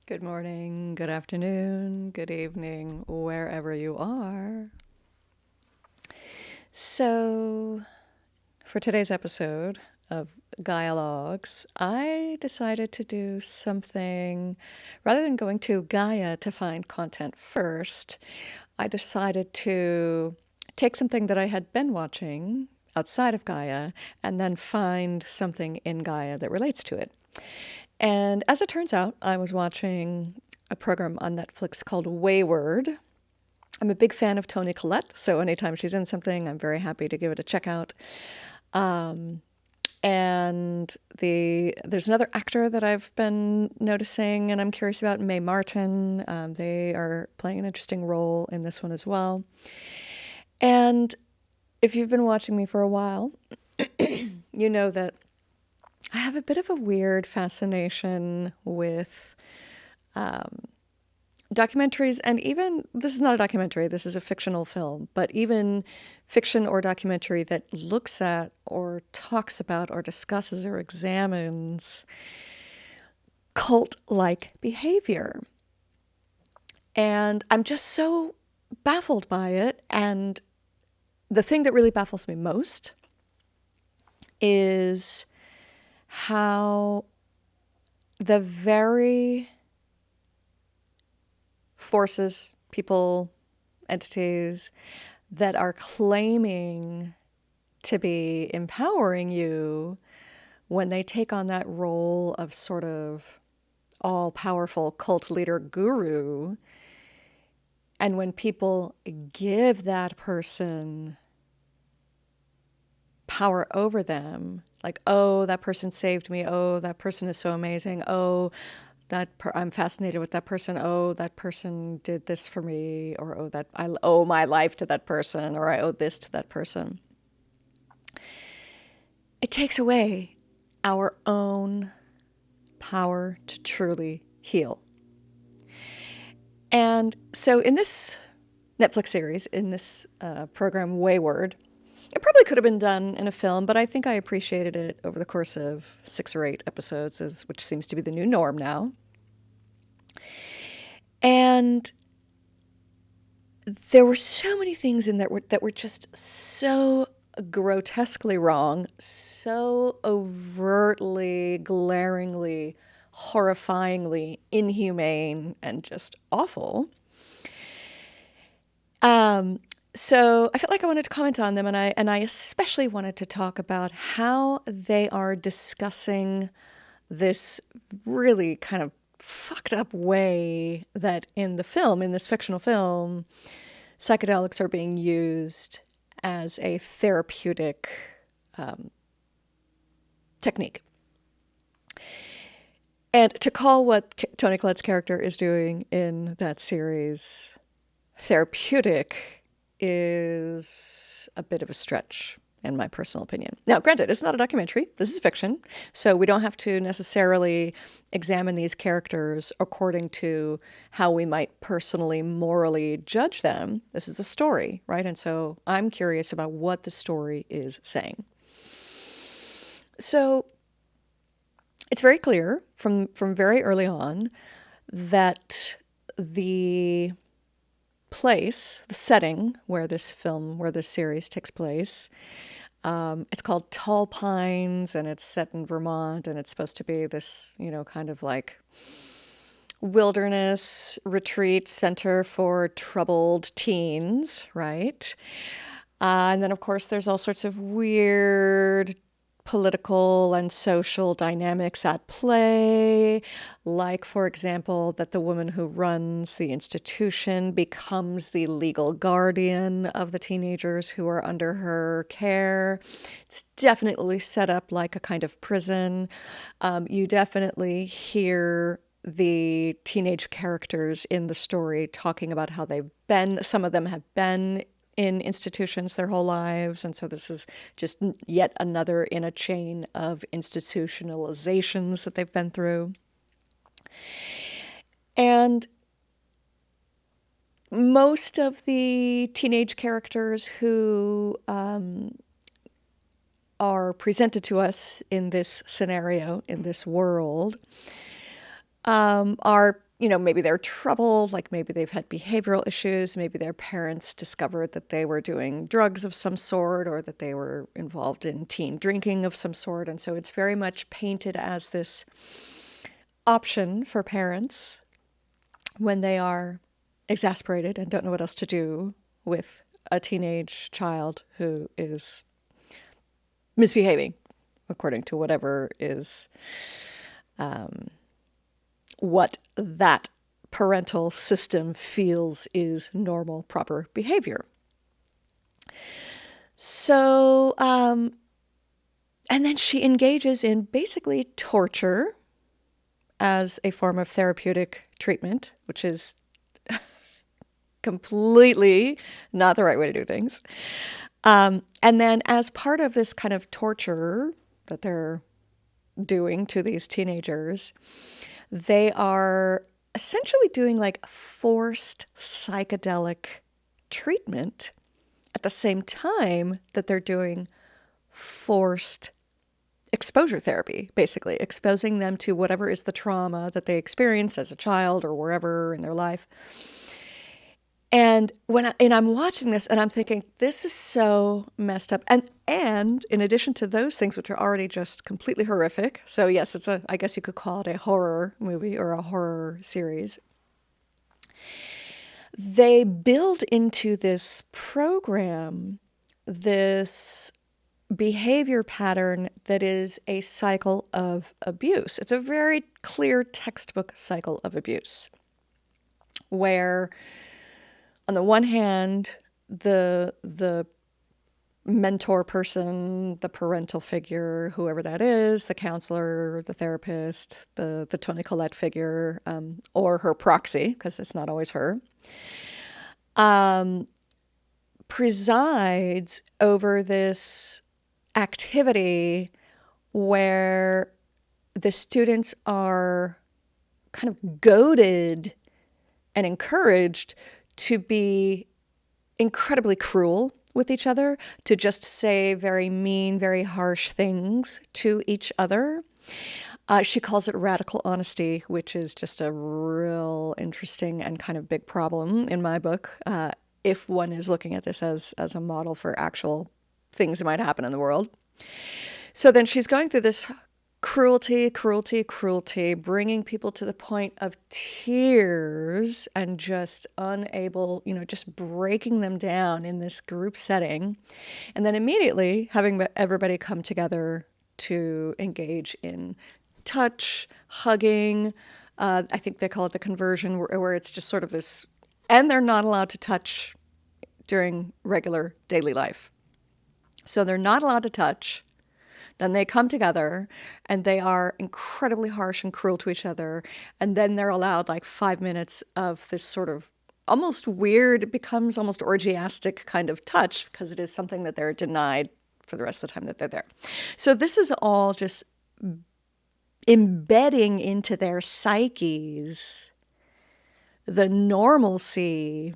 Good morning, good afternoon, good evening, wherever you are. So, for today's episode of Gaialogues, I decided to do something rather than going to Gaia to find content first. I decided to take something that I had been watching outside of Gaia and then find something in Gaia that relates to it. And as it turns out, I was watching a program on Netflix called Wayward. I'm a big fan of Toni Collette, so anytime she's in something, I'm very happy to give it a check out. And there's another actor that I've been noticing and I'm curious about, Mae Martin. They are playing an interesting role in this one as well. And if you've been watching me for a while, you know that I have a bit of a weird fascination with documentaries, and even, this is not a documentary, this is a fictional film, but even fiction or documentary that looks at or talks about or discusses or examines cult-like behavior. And I'm just so baffled by it. And the thing that really baffles me most is how the very forces, people, entities that are claiming to be empowering you, when they take on that role of sort of all-powerful cult leader guru, and when people give that person power over them, like, oh, that person saved me, oh, that person is so amazing, oh, I'm fascinated with that person. Oh, that person did this for me, or oh, that I owe my life to that person, or I owe this to that person. It takes away our own power to truly heal. And so in this Netflix series, in this program, Wayward, it probably could have been done in a film, but I think I appreciated it over the course of 6 or 8 episodes, which seems to be the new norm now. And there were so many things in there that were just so grotesquely wrong, so overtly, glaringly, horrifyingly inhumane, and just awful. So I felt like I wanted to comment on them, and I especially wanted to talk about how they are discussing this really kind of fucked up way that in this fictional film, psychedelics are being used as a therapeutic technique. And to call what Toni Collette's character is doing in that series therapeutic is a bit of a stretch, in my personal opinion. Now, granted, it's not a documentary. This is fiction. So we don't have to necessarily examine these characters according to how we might personally, morally judge them. This is a story, right? And so I'm curious about what the story is saying. So it's very clear from very early on that the place, the setting where this series takes place, it's called Tall Pines, and it's set in Vermont, and it's supposed to be this, kind of like wilderness retreat center for troubled teens, right? And then, of course, there's all sorts of weird political and social dynamics at play, like, for example, that the woman who runs the institution becomes the legal guardian of the teenagers who are under her care. It's definitely set up like a kind of prison. You definitely hear the teenage characters in the story talking about how some of them have been in institutions their whole lives. And so this is just yet another in a chain of institutionalizations that they've been through. And most of the teenage characters who are presented to us in this scenario, in this world, are maybe they're troubled, like maybe they've had behavioral issues, maybe their parents discovered that they were doing drugs of some sort or that they were involved in teen drinking of some sort. And so it's very much painted as this option for parents when they are exasperated and don't know what else to do with a teenage child who is misbehaving according to whatever is what that parental system feels is normal, proper behavior. So, and then she engages in basically torture as a form of therapeutic treatment, which is completely not the right way to do things. And then as part of this kind of torture that they're doing to these teenagers, they are essentially doing like forced psychedelic treatment at the same time that they're doing forced exposure therapy, basically exposing them to whatever is the trauma that they experienced as a child or wherever in their life. And I'm watching this and I'm thinking, this is so messed up. And in addition to those things, which are already just completely horrific. So yes, I guess you could call it a horror movie or a horror series. They build into this program this behavior pattern that is a cycle of abuse. It's a very clear textbook cycle of abuse where on the one hand, the mentor person, the parental figure, whoever that is, the counselor, the therapist, the Toni Collette figure, or her proxy, because it's not always her, presides over this activity where the students are kind of goaded and encouraged to be incredibly cruel with each other, to just say very mean, very harsh things to each other. She calls it radical honesty, which is just a real interesting and kind of big problem in my book, if one is looking at this as a model for actual things that might happen in the world. So then she's going through this cruelty, bringing people to the point of tears and just unable, just breaking them down in this group setting. And then immediately having everybody come together to engage in touch, hugging. I think they call it the conversion, where it's just sort of this, and they're not allowed to touch during regular daily life. So they're not allowed to touch. Then they come together and they are incredibly harsh and cruel to each other. And then they're allowed like 5 minutes of this sort of almost weird, it becomes almost orgiastic kind of touch because it is something that they're denied for the rest of the time that they're there. So this is all just embedding into their psyches the normalcy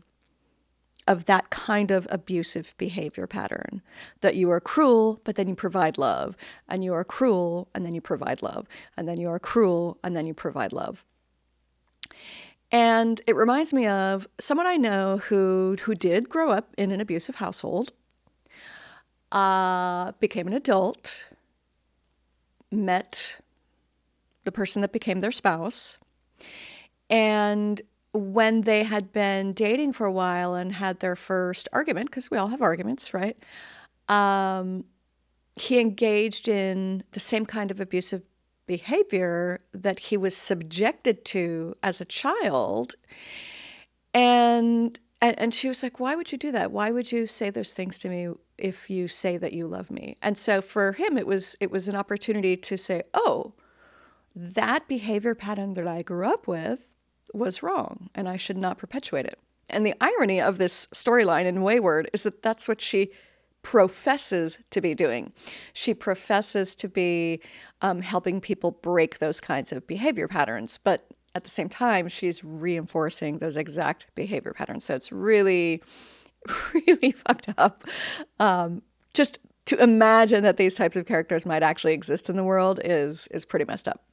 of that kind of abusive behavior pattern, that you are cruel, but then you provide love, and you are cruel, and then you provide love, and then you are cruel, and then you provide love. And it reminds me of someone I know who did grow up in an abusive household, became an adult, met the person that became their spouse, and when they had been dating for a while and had their first argument, because we all have arguments, right? He engaged in the same kind of abusive behavior that he was subjected to as a child. And she was like, why would you do that? Why would you say those things to me if you say that you love me? And so for him, it was an opportunity to say, oh, that behavior pattern that I grew up with was wrong, and I should not perpetuate it. And the irony of this storyline in Wayward is that that's what she professes to be doing. She professes to be helping people break those kinds of behavior patterns, but at the same time, she's reinforcing those exact behavior patterns. So it's really, really fucked up. Just to imagine that these types of characters might actually exist in the world is pretty messed up.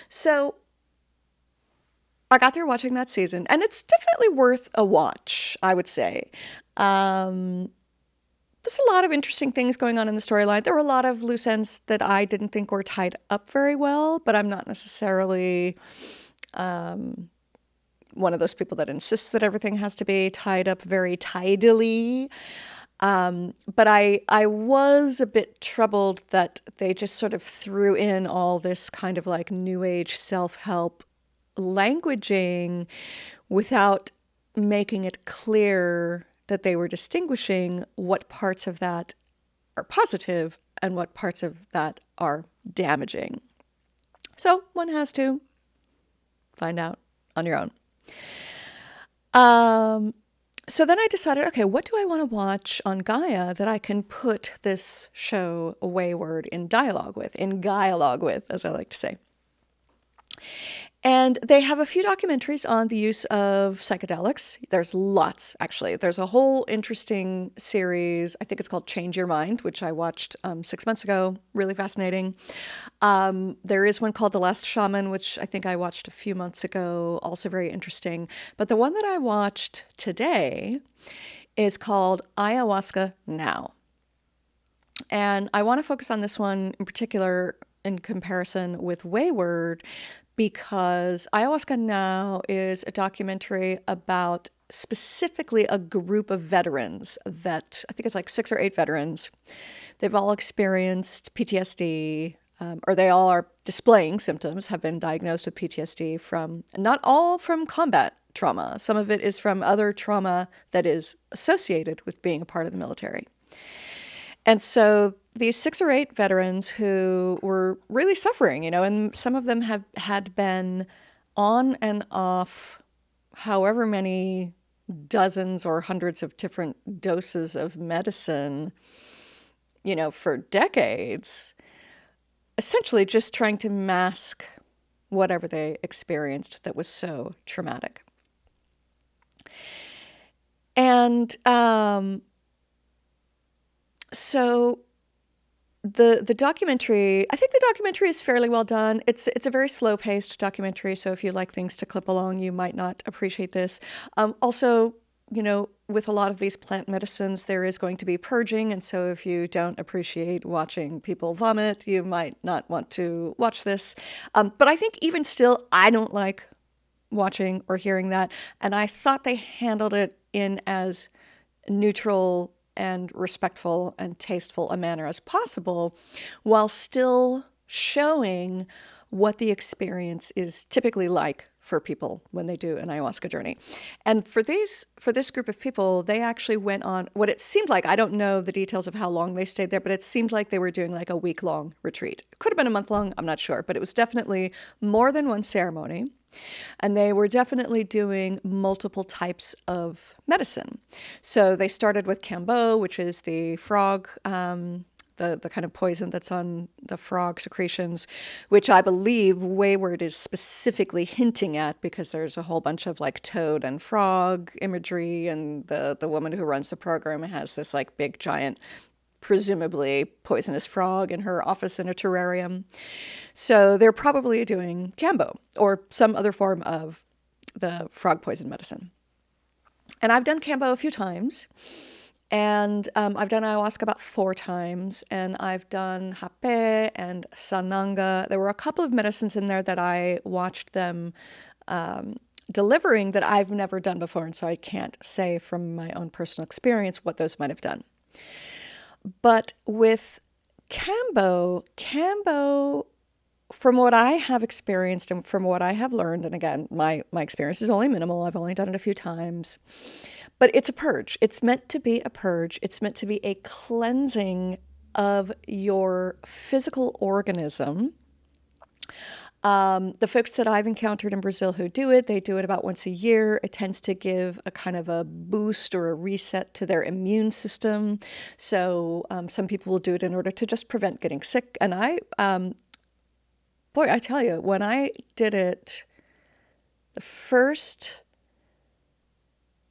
So I got through watching that season, and it's definitely worth a watch, I would say. There's a lot of interesting things going on in the storyline. There were a lot of loose ends that I didn't think were tied up very well, but I'm not necessarily one of those people that insists that everything has to be tied up very tidily. But I was a bit troubled that they just sort of threw in all this kind of like new age self-help languaging without making it clear that they were distinguishing what parts of that are positive and what parts of that are damaging. So one has to find out on your own. So then I decided, okay, what do I want to watch on Gaia that I can put this show Wayward in Gaialogue with, as I like to say. And they have a few documentaries on the use of psychedelics. There's lots, actually. There's a whole interesting series. I think it's called Change Your Mind, which I watched 6 months ago. Really fascinating. There is one called The Last Shaman, which I think I watched a few months ago. Also very interesting. But the one that I watched today is called Ayahuasca Now. And I want to focus on this one in particular in comparison with Wayward, because Ayahuasca Now is a documentary about specifically a group of veterans that, I think it's like 6 or 8 veterans. They've all experienced PTSD, or they all are displaying symptoms, have been diagnosed with PTSD from, not all from combat trauma. Some of it is from other trauma that is associated with being a part of the military. And so these 6 or 8 veterans who were really suffering, and some of them had been on and off however many dozens or hundreds of different doses of medicine, for decades, essentially just trying to mask whatever they experienced that was so traumatic. And so the documentary, I think the documentary is fairly well done. It's a very slow-paced documentary, so if you like things to clip along, you might not appreciate this. Also, with a lot of these plant medicines, there is going to be purging, and so if you don't appreciate watching people vomit, you might not want to watch this. But I think even still, I don't like watching or hearing that, and I thought they handled it in as neutral and respectful and tasteful a manner as possible, while still showing what the experience is typically like for people when they do an ayahuasca journey. And for this group of people, they actually went on what it seemed like, I don't know the details of how long they stayed there, but it seemed like they were doing like a week-long retreat. It could have been a month long, I'm not sure, but it was definitely more than one ceremony. And they were definitely doing multiple types of medicine. So they started with Kambo, which is the frog, the kind of poison that's on the frog secretions, which I believe Wayward is specifically hinting at, because there's a whole bunch of like toad and frog imagery, and the woman who runs the program has this like big giant, presumably poisonous frog in her office in a terrarium. So they're probably doing Kambo or some other form of the frog poison medicine. And I've done Kambo a few times, and I've done ayahuasca about 4 times, and I've done Hape and Sananga. There were a couple of medicines in there that I watched them delivering that I've never done before, and so I can't say from my own personal experience what those might have done. But with Kambo, from what I have experienced and from what I have learned, and again, my experience is only minimal, I've only done it a few times, but it's a purge. It's meant to be a purge. It's meant to be a cleansing of your physical organism. The folks that I've encountered in Brazil who do it, they do it about once a year. It tends to give a kind of a boost or a reset to their immune system. So some people will do it in order to just prevent getting sick. And I tell you, when I did it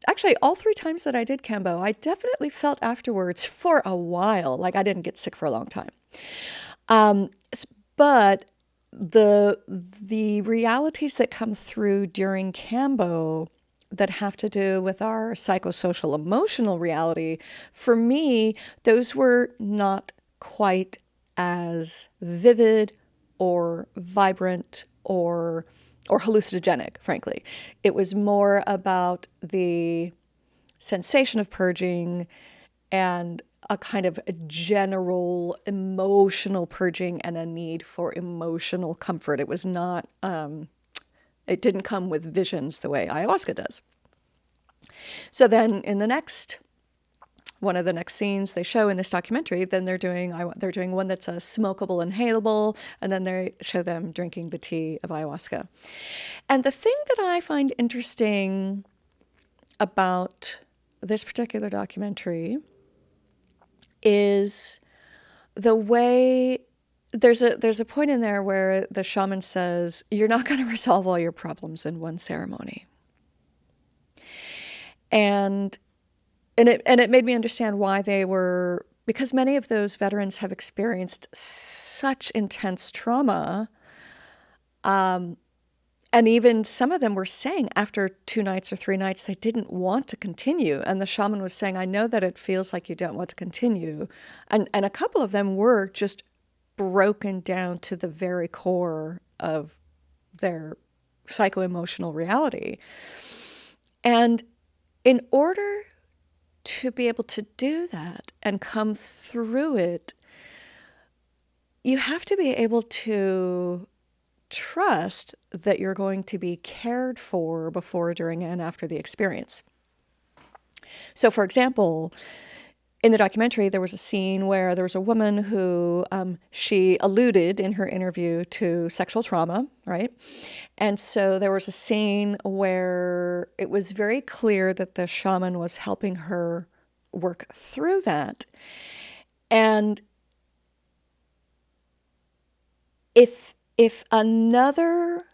actually all 3 times that I did Kambo, I definitely felt afterwards for a while like I didn't get sick for a long time. But the realities that come through during Cambo that have to do with our psychosocial emotional reality, for me, those were not quite as vivid or vibrant or hallucinogenic, frankly. It was more about the sensation of purging and a kind of a general emotional purging and a need for emotional comfort. It was not, it didn't come with visions the way ayahuasca does. So then in the next, one of the next scenes they show in this documentary, then they're doing one that's a smokable, inhalable, and then they show them drinking the tea of ayahuasca. And the thing that I find interesting about this particular documentary is the way there's a point in there where the shaman says, you're not going to resolve all your problems in one ceremony. And it made me understand why they were, because many of those veterans have experienced such intense trauma. And even some of them were saying after 2 nights or 3 nights, they didn't want to continue. And the shaman was saying, I know that it feels like you don't want to continue. And a couple of them were just broken down to the very core of their psycho-emotional reality. And in order to be able to do that and come through it, you have to be able to trust that you're going to be cared for before, during, and after the experience. So, for example, in the documentary, there was a scene where there was a woman who she alluded in her interview to sexual trauma, right? And so there was a scene where it was very clear that the shaman was helping her work through that. And if another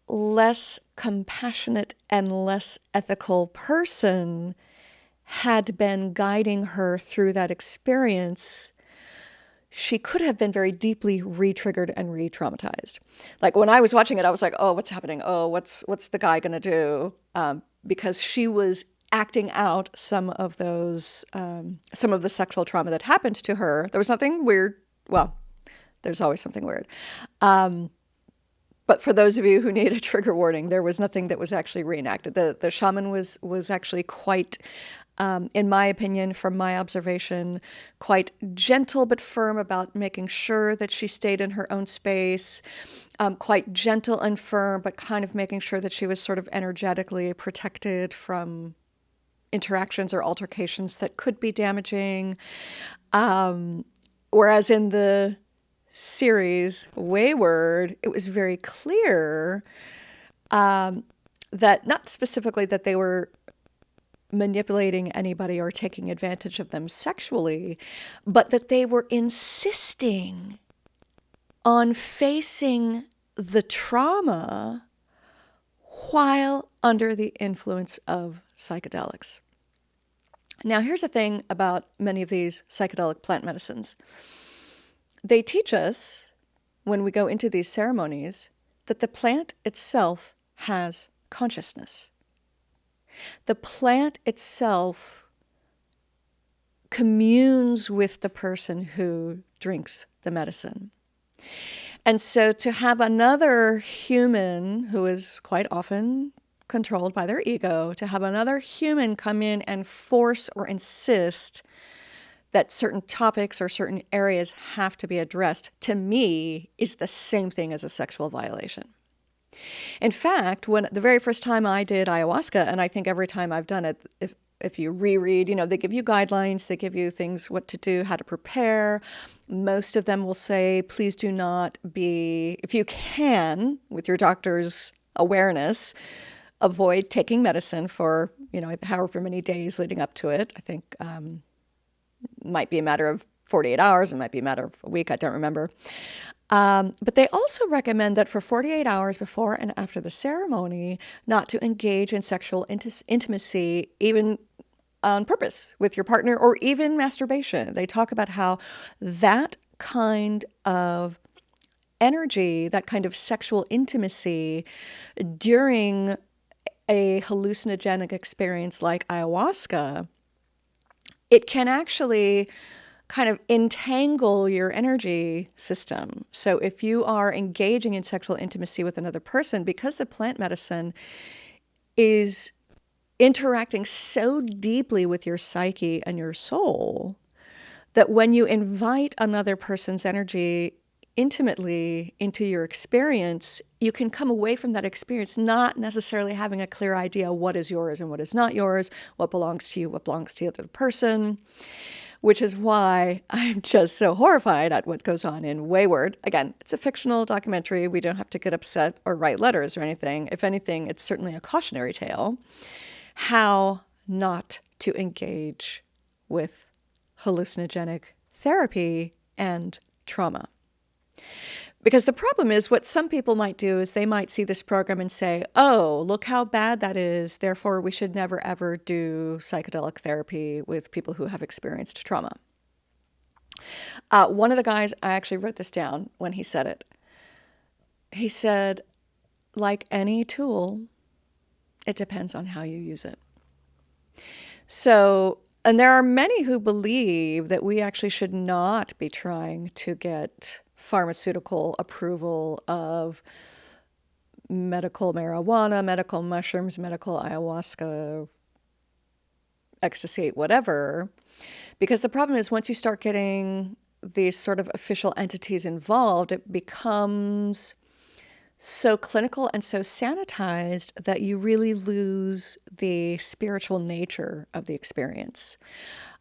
less compassionate and less ethical person had been guiding her through that experience, she could have been very deeply re-triggered and re-traumatized. Like when I was watching it, I was like, oh, what's happening? Oh, what's the guy going to do? Because she was acting out some of those, some of the sexual trauma that happened to her. There was nothing weird. Well, there's always something weird. But for those of you who need a trigger warning, there was nothing that was actually reenacted. The shaman was actually quite, in my opinion, from my observation, quite gentle but firm about making sure that she stayed in her own space, quite gentle and firm, but kind of making sure that she was sort of energetically protected from interactions or altercations that could be damaging. Whereas in the series Wayward, it was very clear that not specifically that they were manipulating anybody or taking advantage of them sexually, but that they were insisting on facing the trauma while under the influence of psychedelics. Now, here's the thing about many of these psychedelic plant medicines. They teach us, when we go into these ceremonies, that the plant itself has consciousness. The plant itself communes with the person who drinks the medicine. And so to have another human, who is quite often controlled by their ego, to have another human come in and force or insist that certain topics or certain areas have to be addressed, to me, is the same thing as a sexual violation. In fact, when the very first time I did ayahuasca, and I think every time I've done it, if you reread, they give you guidelines, they give you things, what to do, how to prepare. Most of them will say, please do not be, if you can, with your doctor's awareness, avoid taking medicine for, however many days leading up to it. I think might be a matter of 48 hours, it might be a matter of a week, I don't remember. But they also recommend that for 48 hours before and after the ceremony, not to engage in sexual intimacy, even on purpose with your partner, or even masturbation. They talk about how that kind of energy, that kind of sexual intimacy during a hallucinogenic experience like ayahuasca, it can actually kind of entangle your energy system. So if you are engaging in sexual intimacy with another person, because the plant medicine is interacting so deeply with your psyche and your soul, that when you invite another person's energy intimately into your experience, you can come away from that experience not necessarily having a clear idea what is yours and what is not yours, what belongs to you, what belongs to the other person, which is why I'm just so horrified at what goes on in Wayward. Again, it's a fictional documentary. We don't have to get upset or write letters or anything. If anything, it's certainly a cautionary tale. How not to engage with hallucinogenic therapy and trauma. Because the problem is, what some people might do is they might see this program and say, oh, look how bad that is. Therefore, we should never, ever do psychedelic therapy with people who have experienced trauma. One of the guys, I actually wrote this down when he said it. He said, like any tool, it depends on how you use it. So, and there are many who believe that we actually should not be trying to get pharmaceutical approval of medical marijuana, medical mushrooms, medical ayahuasca, ecstasy, whatever. Because the problem is, once you start getting these sort of official entities involved, it becomes so clinical and so sanitized that you really lose the spiritual nature of the experience.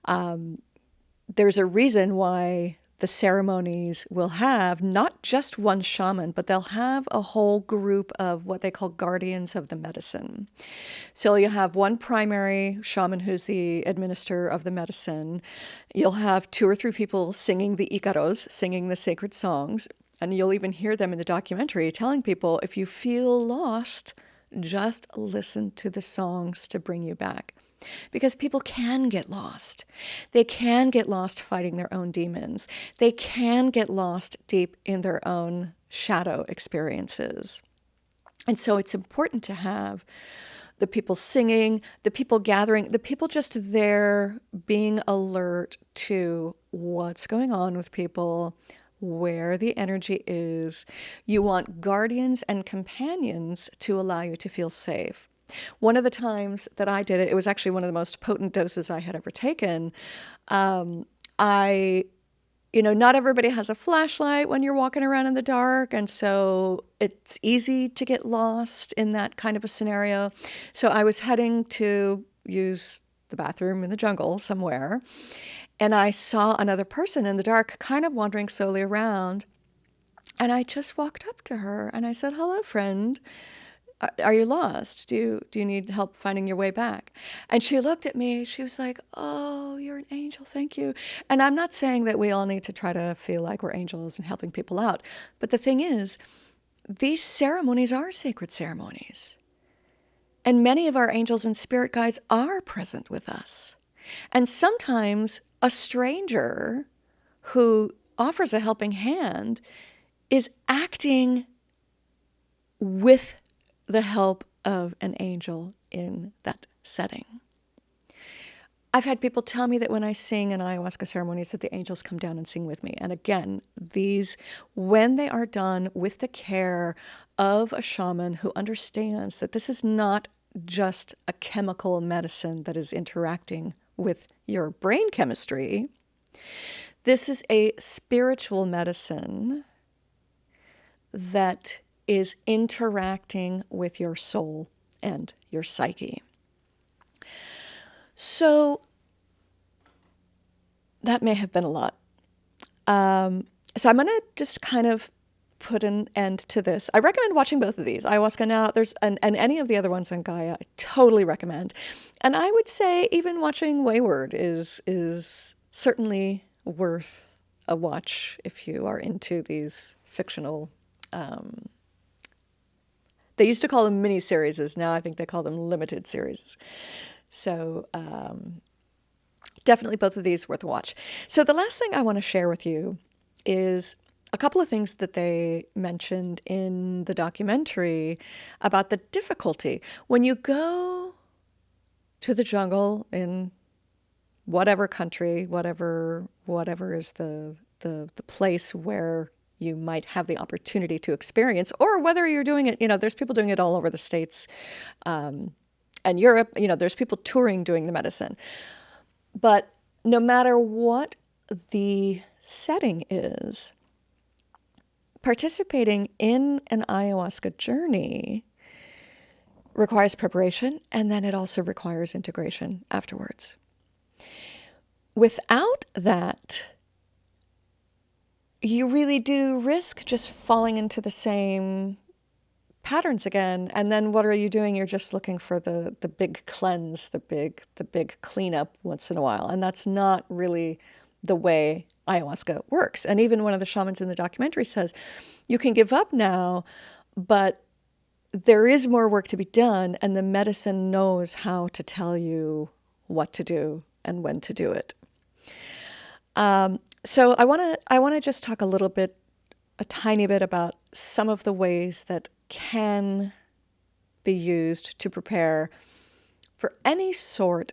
There's a reason why the ceremonies will have not just one shaman, but they'll have a whole group of what they call guardians of the medicine. So you'll have one primary shaman who's the administrator of the medicine. You'll have 2 or 3 people singing the icaros, singing the sacred songs. And you'll even hear them in the documentary telling people, if you feel lost, just listen to the songs to bring you back. Because people can get lost. They can get lost fighting their own demons. They can get lost deep in their own shadow experiences. And so it's important to have the people singing, the people gathering, the people just there being alert to what's going on with people, where the energy is. You want guardians and companions to allow you to feel safe. One of the times that I did it, it was actually one of the most potent doses I had ever taken. Not everybody has a flashlight when you're walking around in the dark, and so it's easy to get lost in that kind of a scenario. So I was heading to use the bathroom in the jungle somewhere, and I saw another person in the dark kind of wandering slowly around, and I just walked up to her and I said, hello, friend. Are you lost? Do you need help finding your way back? And she looked at me. She was like, oh, you're an angel. Thank you. And I'm not saying that we all need to try to feel like we're angels and helping people out. But the thing is, these ceremonies are sacred ceremonies. And many of our angels and spirit guides are present with us. And sometimes a stranger who offers a helping hand is acting with the help of an angel in that setting. I've had people tell me that when I sing in ayahuasca ceremonies that the angels come down and sing with me. And again, these, when they are done with the care of a shaman who understands that this is not just a chemical medicine that is interacting with your brain chemistry, this is a spiritual medicine that is interacting with your soul and your psyche. So that may have been a lot. So I'm going to just kind of put an end to this. I recommend watching both of these. Ayahuasca Now, and any of the other ones on Gaia, I totally recommend. And I would say even watching Wayward is certainly worth a watch if you are into these fictional they used to call them mini-series. Now I think they call them limited series. So definitely both of these worth a watch. So the last thing I want to share with you is a couple of things that they mentioned in the documentary about the difficulty. When you go to the jungle in whatever country, whatever is the place where you might have the opportunity to experience, or whether you're doing it, there's people doing it all over the States and Europe, there's people touring doing the medicine. But no matter what the setting is, participating in an ayahuasca journey requires preparation, and then it also requires integration afterwards. Without that, you really do risk just falling into the same patterns again. And then what are you doing? You're just looking for the big cleanse, the big cleanup once in a while. And that's not really the way ayahuasca works. And even one of the shamans in the documentary says, you can give up now, but there is more work to be done, and the medicine knows how to tell you what to do and when to do it. So I want to just talk a tiny bit about some of the ways that can be used to prepare for any sort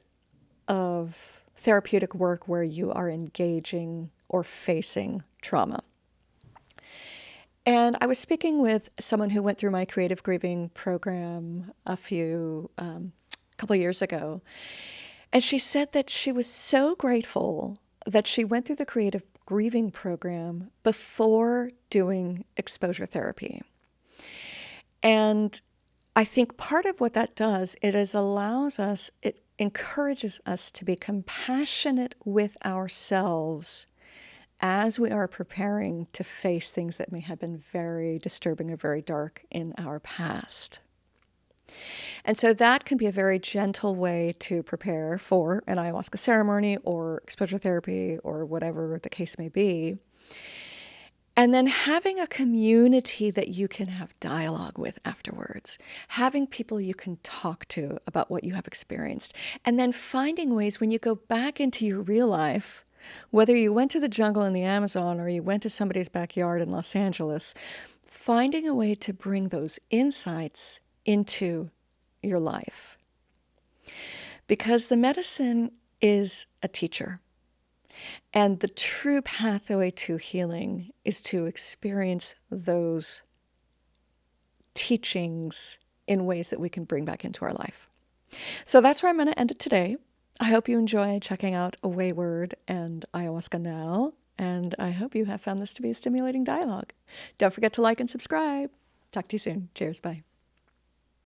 of therapeutic work where you are engaging or facing trauma. And I was speaking with someone who went through my creative grieving program a couple of years ago, and she said that she was so grateful that she went through the creative grieving program before doing exposure therapy. And I think part of what that does, it encourages us to be compassionate with ourselves as we are preparing to face things that may have been very disturbing or very dark in our past. And so that can be a very gentle way to prepare for an ayahuasca ceremony or exposure therapy or whatever the case may be. And then having a community that you can have dialogue with afterwards, having people you can talk to about what you have experienced, and then finding ways when you go back into your real life, whether you went to the jungle in the Amazon or you went to somebody's backyard in Los Angeles, finding a way to bring those insights into your life. Because the medicine is a teacher. And the true pathway to healing is to experience those teachings in ways that we can bring back into our life. So that's where I'm going to end it today. I hope you enjoy checking out Wayward and Ayahuasca Now, and I hope you have found this to be a stimulating dialogue. Don't forget to like and subscribe. Talk to you soon. Cheers. Bye.